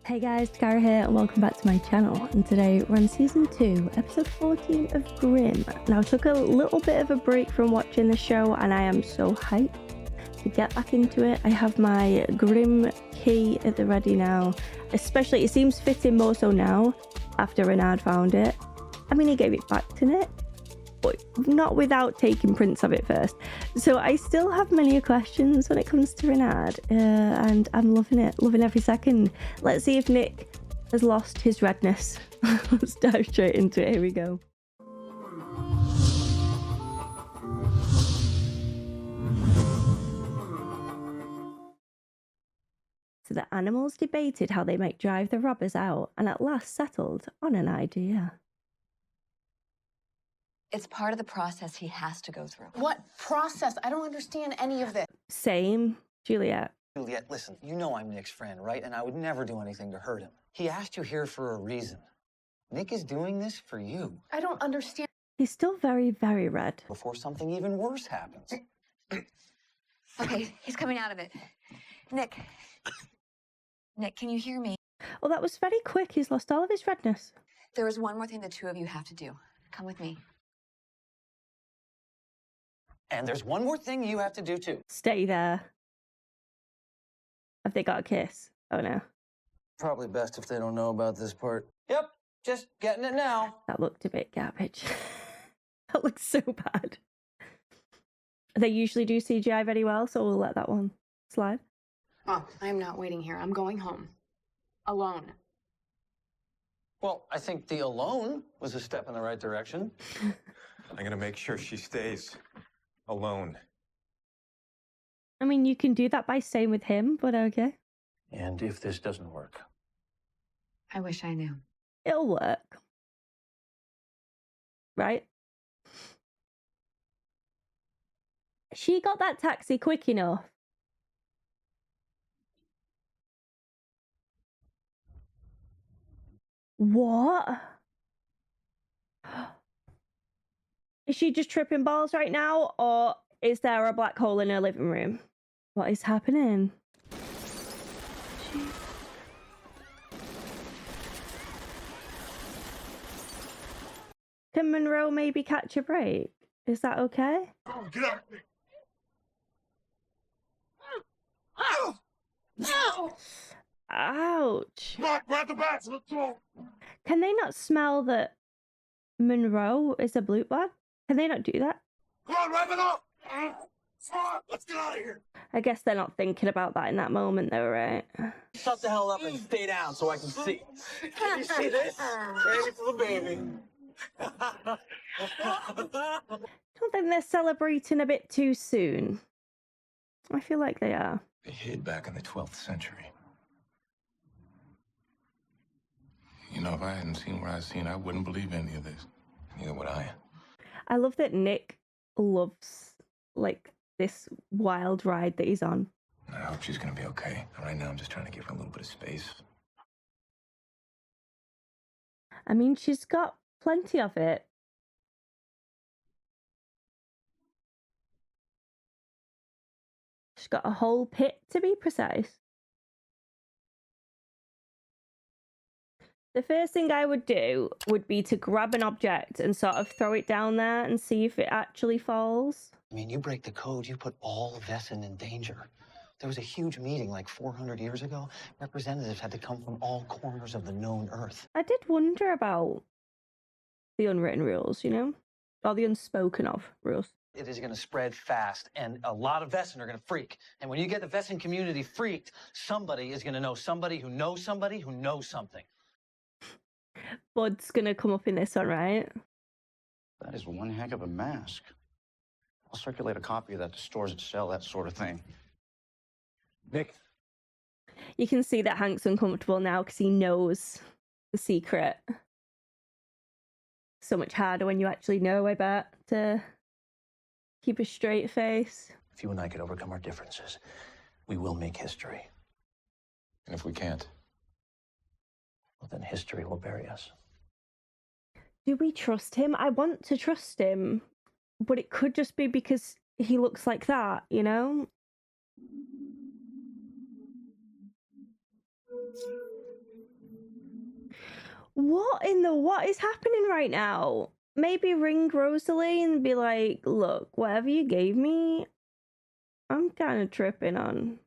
Hey guys, Dakara here and welcome back to my channel, and today we're on season 2, episode 14 of Grimm. Now I took a little bit of a break from watching the show and I am so hyped to get back into it. I have my Grimm key at the ready now, especially it seems fitting more so now after Renard found it. I mean, he gave it back to Nick, but not without taking prints of it first. So I still have many questions when it comes to Renard, and I'm loving it, loving every second. Let's see if Nick has lost his redness. Let's dive straight into it. Here we go. So the animals debated how they might drive the robbers out and at last settled on an idea. It's part of the process he has to go through. What process? I don't understand any of this. Same, Juliet. Juliet, listen, you know I'm Nick's friend, right? And I would never do anything to hurt him. He asked you here for a reason. Nick is doing this for you. I don't understand. He's still very, very red. Before something even worse happens. Okay, he's coming out of it. Nick, can you hear me? Well, that was very quick. He's lost all of his redness. There is one more thing the two of you have to do. Come with me. And there's one more thing you have to do, too. Stay there. Have they got a kiss? Oh, no. Probably best if they don't know about this part. Yep, just getting it now. That looked a bit garbage. That looks so bad. They usually do CGI very well, so we'll let that one slide. Oh, I'm not waiting here. I'm going home. Alone. Well, I think the alone was a step in the right direction. I'm gonna make sure she stays alone. I mean, you can do that by staying with him, but okay. And if this doesn't work? I wish I knew. It'll work. Right? She got that taxi quick enough. What? Is she just tripping balls right now, or is there a black hole in her living room? What is happening? Can Monroe maybe catch a break? Is that okay? Oh, get out! Ouch. Grab the bats, let's go! Can they not smell that Monroe is a blue blood? Can they not do that? Come on, wrap it up! Let's get out of here! I guess they're not thinking about that in that moment though, right? Shut the hell up and stay down so I can see. You see this? Baby for the baby. Don't think they're celebrating a bit too soon. I feel like they are. They hid back in the 12th century. You know, if I hadn't seen what I've seen, I wouldn't believe any of this. Neither would I. I love that Nick loves, like, this wild ride that he's on. I hope she's gonna be okay. Right now, I'm just trying to give her a little bit of space. I mean, she's got plenty of it. She's got a whole pit, to be precise. The first thing I would do would be to grab an object and sort of throw it down there and see if it actually falls. I mean, you break the code, you put all of Essen in danger. There was a huge meeting like 400 years ago. Representatives had to come from all corners of the known Earth. I did wonder about the unwritten rules, you know? Or the unspoken of rules. It is going to spread fast, and a lot of Essen are going to freak. And when you get the Essen community freaked, somebody is going to know somebody who knows somebody who knows something. Bud's gonna come up in this one, right? That is one heck of a mask. I'll circulate a copy of that to stores that sell that sort of thing. Nick. You can see that Hank's uncomfortable now because he knows the secret. So much harder when you actually know, I bet, to keep a straight face. If you and I could overcome our differences, we will make history. And if we can't? Well, then history will bury us. Do we trust him? I want to trust him, but it could just be because he looks like that, you know? What is happening right now? Maybe ring Rosalie and be like, look, whatever you gave me, I'm kind of tripping on.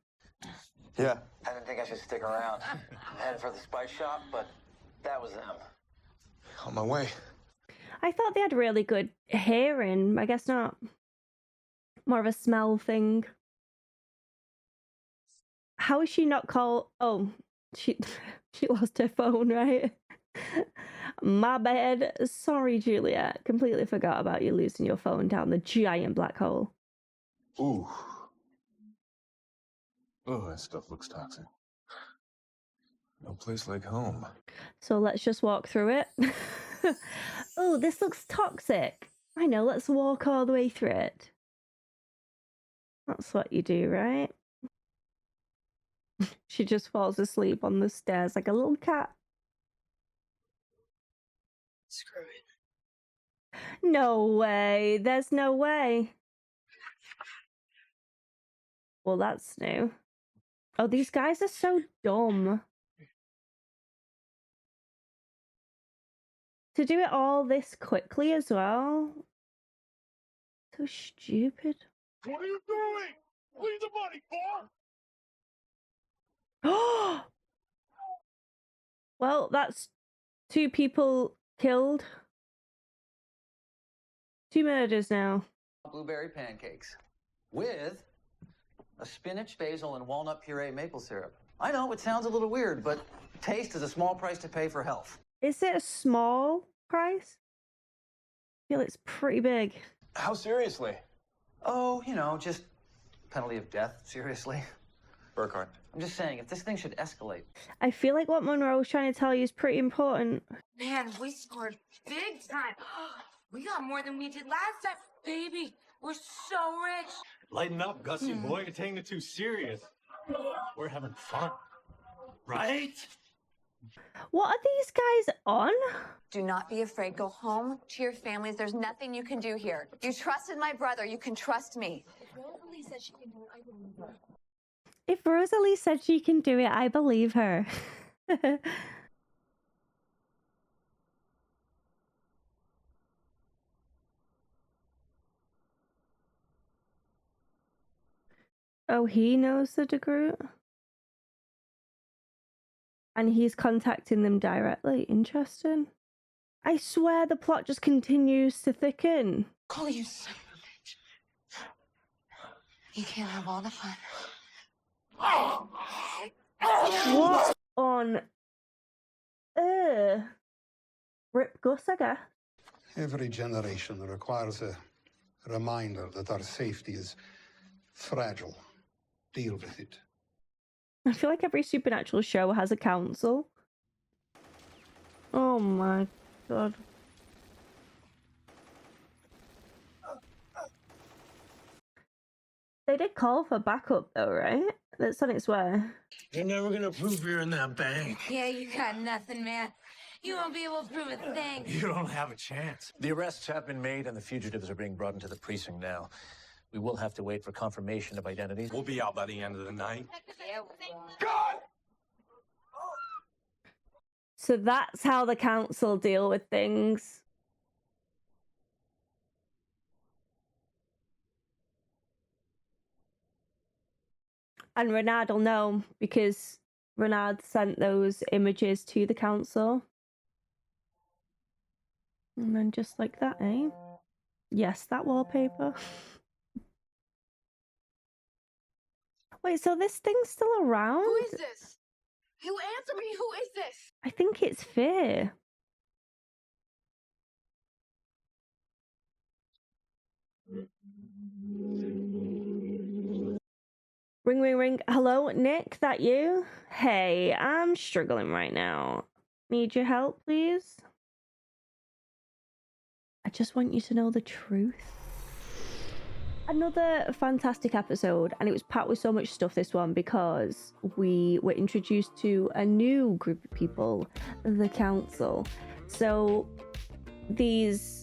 Yeah. I didn't think I should stick around. I'm headed for the spice shop, but that was them. On my way. I thought they had really good hearing. I guess not. More of a smell thing. How is she not called? Oh, she lost her phone, right? My bad. Sorry, Juliet. Completely forgot about you losing your phone down the giant black hole. Ooh. Oh, that stuff looks toxic. No place like home. So let's just walk through it. Oh, this looks toxic. I know, let's walk all the way through it. That's what you do, right? She just falls asleep on the stairs like a little cat. Screw it. No way. There's no way. Well, that's new. Oh, these guys are so dumb. To do it all this quickly as well. So stupid. What are you doing? Leave the money, Oh! Well, that's 2 people killed. 2 murders now. Blueberry pancakes with a spinach, basil, and walnut puree maple syrup. I know it sounds a little weird, but taste is a small price to pay for health. Is it a small price? I feel it's pretty big. How seriously? Oh, you know, just penalty of death, seriously. Burkhart. I'm just saying, if this thing should escalate. I feel like what Monroe was trying to tell you is pretty important. Man, we scored big time. We got more than we did last time. Baby, we're so rich. Lighten up, Gussie boy. You're taking it too serious. We're having fun. Right? What are these guys on? Do not be afraid. Go home to your families. There's nothing you can do here. You trusted my brother. You can trust me. If Rosalie said she can do it, I believe her. Oh, he knows the Dakara? And he's contacting them directly. Interesting. I swear the plot just continues to thicken. Call you son of a bitch. You can't have all the fun. What on Rip Gus, I guess. Every generation requires a reminder that our safety is fragile. Deal with it. I feel like every supernatural show has a council. Oh my god. They did call for backup though, right? That's on its way. You're never gonna prove you're in that bank. Yeah, you got nothing, man. You won't be able to prove a thing. You don't have a chance. The arrests have been made and the fugitives are being brought into the precinct now. We will have to wait for confirmation of identities. We'll be out by the end of the night. So that's how the council deal with things. And Renard will know because Renard sent those images to the council. And then just like that, eh? Yes, that wallpaper. Wait, so this thing's still around? Who is this? You answer me. Who is this? I think it's Fear. Ring, ring, ring. Hello, Nick, that you? Hey, I'm struggling right now. Need your help, please? I just want you to know the truth. Another fantastic episode, and it was packed with so much stuff, this one, because we were introduced to a new group of people, the council. So these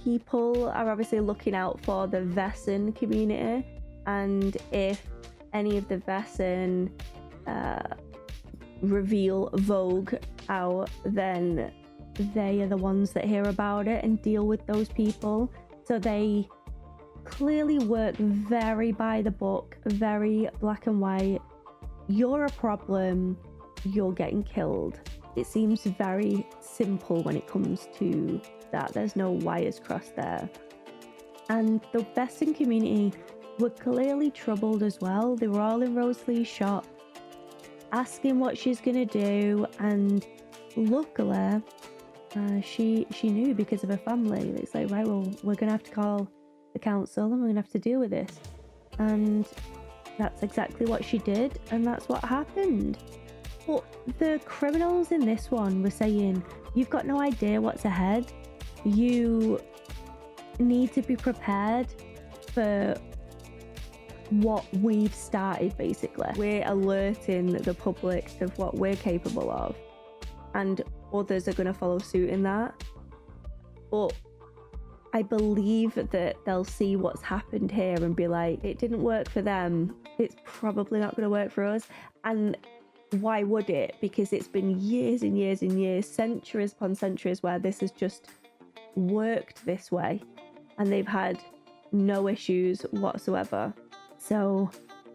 people are obviously looking out for the Vesson community, and if any of the Vesson reveal Vogue out, then they are the ones that hear about it and deal with those people. So they clearly work very by the book, very black and white. You're a problem, you're getting killed. It seems very simple when it comes to that. There's no wires crossed there. And the Beston community were clearly troubled as well. They were all in Rosalie's shop asking what she's gonna do, and luckily she knew because of her family. It's like, right, well, we're gonna have to call the council and we're gonna have to deal with this. And that's exactly what she did, and that's what happened. But the criminals in this one were saying, you've got no idea what's ahead. You need to be prepared for what we've started, basically. We're alerting the public of what we're capable of, and others are going to follow suit in that. But I believe that they'll see what's happened here and be like, it didn't work for them, it's probably not going to work for us. And why would it? Because it's been years and years and years, centuries upon centuries, where this has just worked this way and they've had no issues whatsoever. So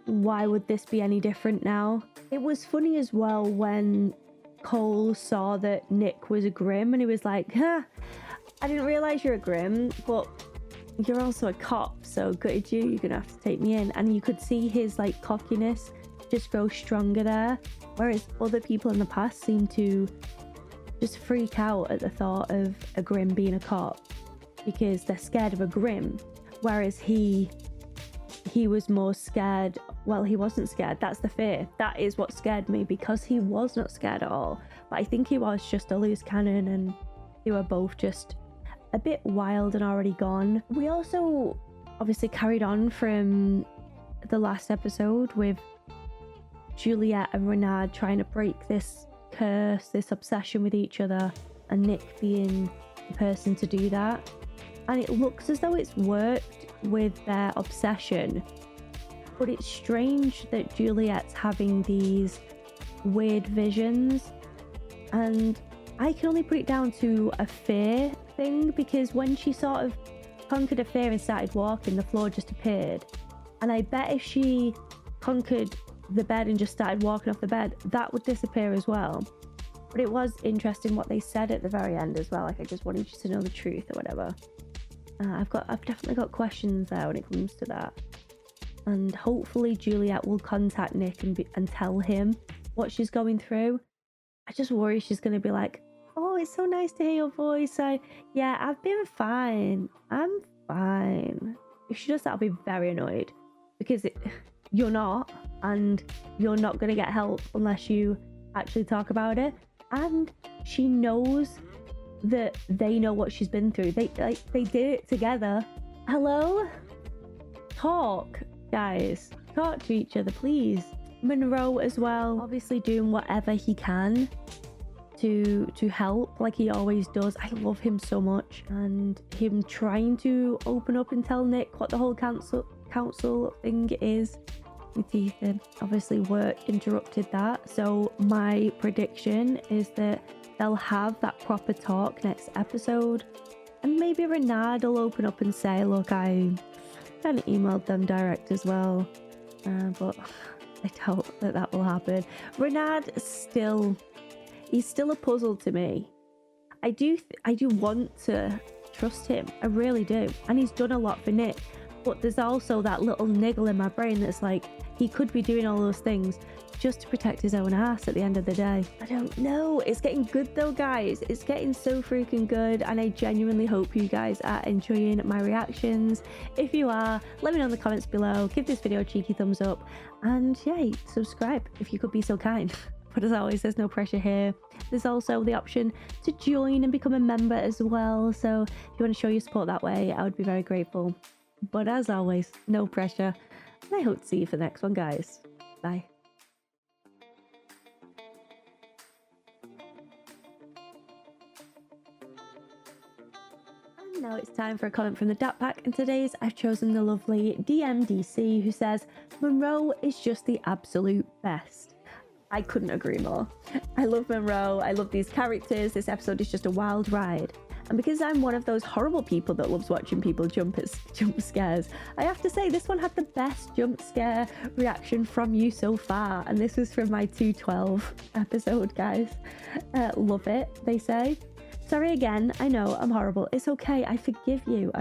why would this be any different now? It was funny as well when Cole saw that Nick was a Grimm, and he was like, huh, I didn't realise you're a Grimm, but you're also a cop, so gutted you, you're gonna have to take me in. And you could see his like cockiness just grow stronger there, whereas other people in the past seem to just freak out at the thought of a Grimm being a cop because they're scared of a Grimm, whereas he was more scared. Well, he wasn't scared. That's the fear. That is what scared me, because he was not scared at all. But I think he was just a loose cannon, and they were both just a bit wild and already gone. We also obviously carried on from the last episode with Juliet and Renard trying to break this curse, this obsession with each other, and Nick being the person to do that. And it looks as though it's worked with their obsession, but it's strange that Juliet's having these weird visions, and I can only put it down to a fear thing, because when she sort of conquered a fear and started walking, the floor just appeared. And I bet if she conquered the bed and just started walking off the bed, that would disappear as well. But it was interesting what they said at the very end as well, like, I just wanted you to know the truth or whatever. I've definitely got questions there when it comes to that. And hopefully Juliet will contact Nick and tell him what she's going through. I just worry she's going to be like, oh, it's so nice to hear your voice. Yeah, I've been fine. I'm fine. If she does that, I'll be very annoyed, because you're not, and you're not going to get help unless you actually talk about it. And she knows that they know what she's been through. They did it together. Hello? Talk, guys. Talk to each other, please. Monroe as well, obviously doing whatever he can to help, like he always does. I love him so much, and him trying to open up and tell Nick what the whole council thing is with Ethan. Obviously work interrupted that, so my prediction is that they'll have that proper talk next episode, and maybe Renard will open up and say, look, I kind of emailed them direct as well, but I doubt that will happen. Renard he's still a puzzle to me. I do want to trust him, I really do, and he's done a lot for Nick, but there's also that little niggle in my brain that's like, he could be doing all those things just to protect his own ass at the end of the day. I don't know. It's getting good though, guys. It's getting so freaking good, and I genuinely hope you guys are enjoying my reactions. If you are, let me know in the comments below. Give this video a cheeky thumbs up, and yeah, subscribe if you could be so kind. But as always, there's no pressure here. There's also the option to join and become a member as well, so if you want to show your support that way, I would be very grateful. But as always, no pressure, and I hope to see you for the next one, guys. Bye. And now it's time for a comment from the Dat Pack, and today's I've chosen the lovely DMDC, who says, Monroe is just the absolute best. I couldn't agree more. I love Monroe. I love these characters. This episode is just a wild ride. And because I'm one of those horrible people that loves watching people jump scares, I have to say this one had the best jump scare reaction from you so far. And this was from my 212 episode, guys. Love it, they say. Sorry again, I know I'm horrible. It's okay, I forgive you.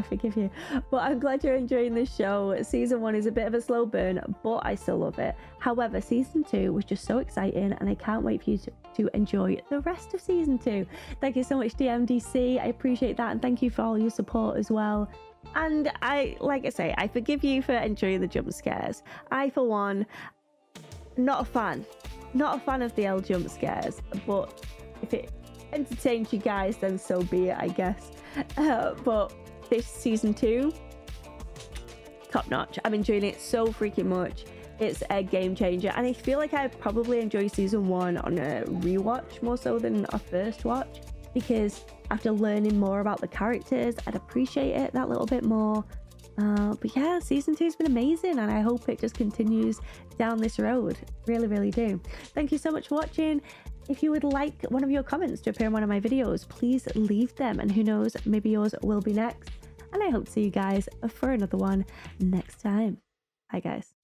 But I'm glad you're enjoying this show. Season 1 is a bit of a slow burn, but I still love it. However, Season 2 was just so exciting and I can't wait for you to enjoy the rest of Season 2. Thank you so much, DMDC. I appreciate that and thank you for all your support as well. And like I say, I forgive you for enjoying the jump scares. I, for one, not a fan of the L jump scares, but if it entertained you guys, then so be it, I guess. But this Season 2, top notch. I'm enjoying it so freaking much. It's a game changer, and I feel like I probably enjoy Season 1 on a rewatch more so than a first watch, because after learning more about the characters, I'd appreciate it that little bit more. But yeah, Season 2 has been amazing, and I hope it just continues down this road. Really, really do. Thank you so much for watching. If you would like one of your comments to appear in one of my videos, please leave them, and who knows, maybe yours will be next. And I hope to see you guys for another one next time. Bye guys.